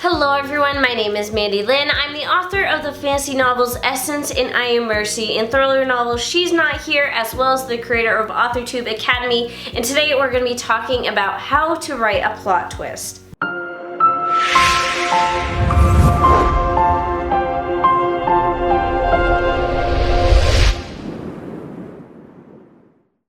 Hello everyone, my name is Mandi Lynn. I'm the author of the fantasy novels Essence and I Am Mercy and thriller novel She's Not Here, as well as the creator of AuthorTube Academy, and today we're going to be talking about how to write a plot twist.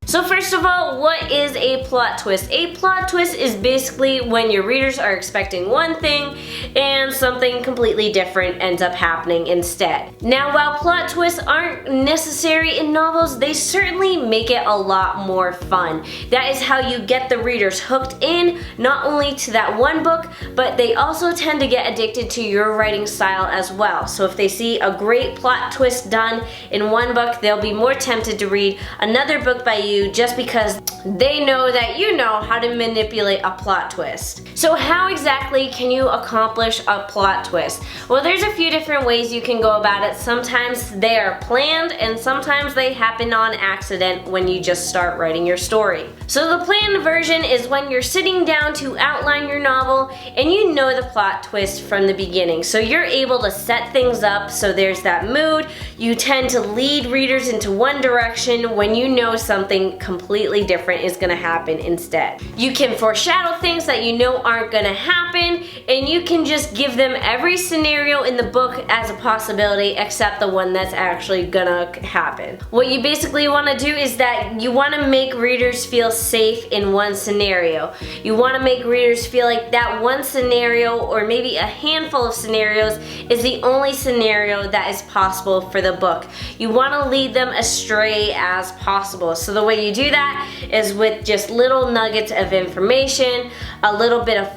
So first of all, what is a plot twist? A plot twist is basically when your readers are expecting one thing and something completely different ends up happening instead. Now, while plot twists aren't necessary in novels, they certainly make it a lot more fun. That is how you get the readers hooked in, not only to that one book, but they also tend to get addicted to your writing style as well. So if they see a great plot twist done in one book, they'll be more tempted to read another book by you just because they know that you know how to manipulate a plot twist. So how exactly can you accomplish a plot twist? Well, there's a few different ways you can go about it. Sometimes they are planned and sometimes they happen on accident when you just start writing your story. So the planned version is when you're sitting down to outline your novel and you know the plot twist from the beginning. So you're able to set things up so there's that mood. You tend to lead readers into one direction when you know something completely different is gonna happen instead. You can foreshadow things that you know aren't gonna happen, and you can just give them every scenario in the book as a possibility except the one that's actually gonna happen. What you basically wanna do is that you wanna make readers feel safe in one scenario. You wanna make readers feel like that one scenario, or maybe a handful of scenarios, is the only scenario that is possible for the book. You wanna lead them astray as possible. So the way you do that is with just little nuggets of information, a little bit of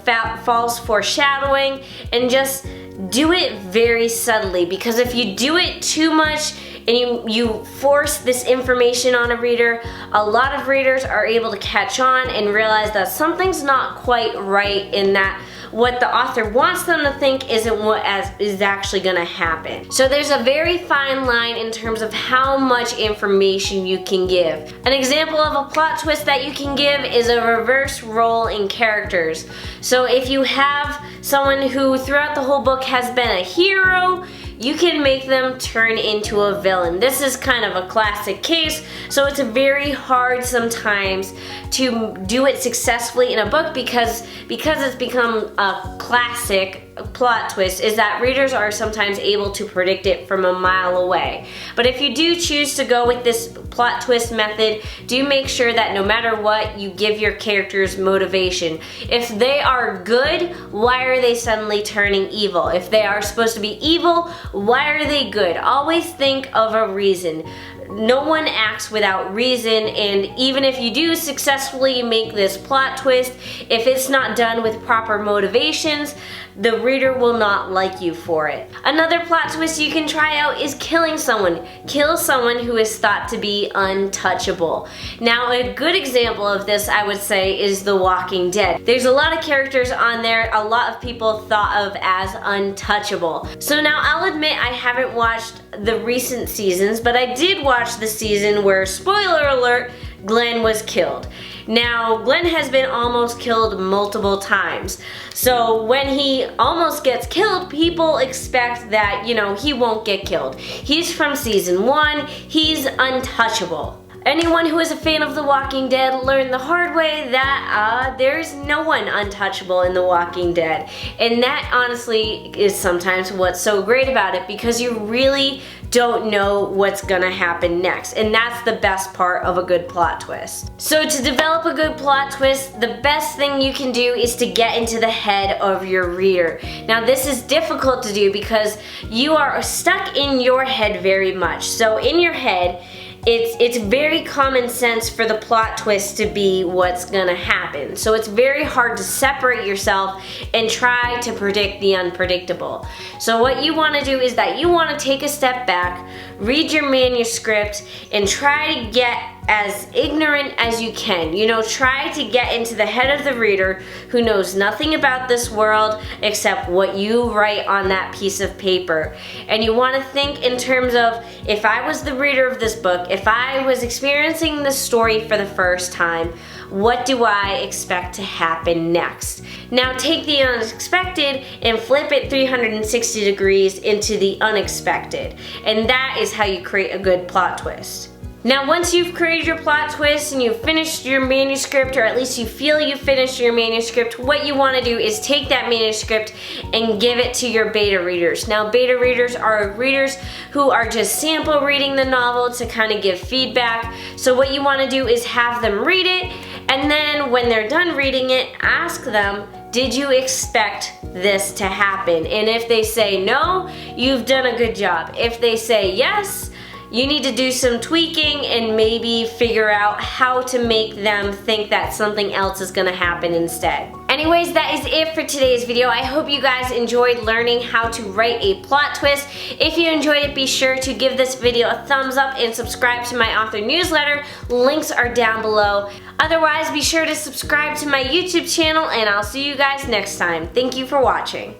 false foreshadowing, and just do it very subtly, because if you do it too much and you force this information on a reader, a lot of readers are able to catch on and realize that something's not quite right in that what the author wants them to think isn't what is actually gonna happen. So there's a very fine line in terms of how much information you can give. An example of a plot twist that you can give is a reverse role in characters. So if you have someone who throughout the whole book has been a hero, you can make them turn into a villain. This is kind of a classic case, so it's very hard sometimes to do it successfully in a book because it's become a classic plot twist, is that readers are sometimes able to predict it from a mile away. But if you do choose to go with this plot twist method, do make sure that no matter what, you give your characters motivation. If they are good, why are they suddenly turning evil? If they are supposed to be evil, why are they good? Always think of a reason. No one acts without reason, and even if you do successfully make this plot twist, if it's not done with proper motivations, the reader will not like you for it. Another plot twist you can try out is killing someone. Kill someone who is thought to be untouchable. Now, a good example of this, I would say, is The Walking Dead. There's a lot of characters on there a lot of people thought of as untouchable. So now I'll admit I haven't watched the recent seasons, but I did watch the season where, spoiler alert, Glenn was killed. Now, Glenn has been almost killed multiple times. So when he almost gets killed, people expect that, you know, he won't get killed. He's from season 1, he's untouchable. Anyone who is a fan of The Walking Dead learned the hard way that there's no one untouchable in The Walking Dead. And that honestly is sometimes what's so great about it, because you really don't know what's gonna happen next. And that's the best part of a good plot twist. So to develop a good plot twist, the best thing you can do is to get into the head of your reader. Now, this is difficult to do because you are stuck in your head very much. So in your head, it's very common sense for the plot twist to be what's gonna happen. So it's very hard to separate yourself and try to predict the unpredictable. So what you wanna do is that you wanna take a step back, read your manuscript, and try to get as ignorant as you can. You know, try to get into the head of the reader who knows nothing about this world except what you write on that piece of paper. And you want to think in terms of, if I was the reader of this book, if I was experiencing this story for the first time, what do I expect to happen next? Now take the unexpected and flip it 360 degrees into the unexpected. And that is how you create a good plot twist. Now once you've created your plot twist and you've finished your manuscript, or at least you feel you've finished your manuscript, what you want to do is take that manuscript and give it to your beta readers. Now beta readers are readers who are just sample reading the novel to kind of give feedback. So what you want to do is have them read it, and then when they're done reading it, ask them, did you expect this to happen? And if they say no, you've done a good job. If they say yes, you need to do some tweaking and maybe figure out how to make them think that something else is gonna happen instead. Anyways, that is it for today's video. I hope you guys enjoyed learning how to write a plot twist. If you enjoyed it, be sure to give this video a thumbs up and subscribe to my author newsletter. Links are down below. Otherwise, be sure to subscribe to my YouTube channel, and I'll see you guys next time. Thank you for watching.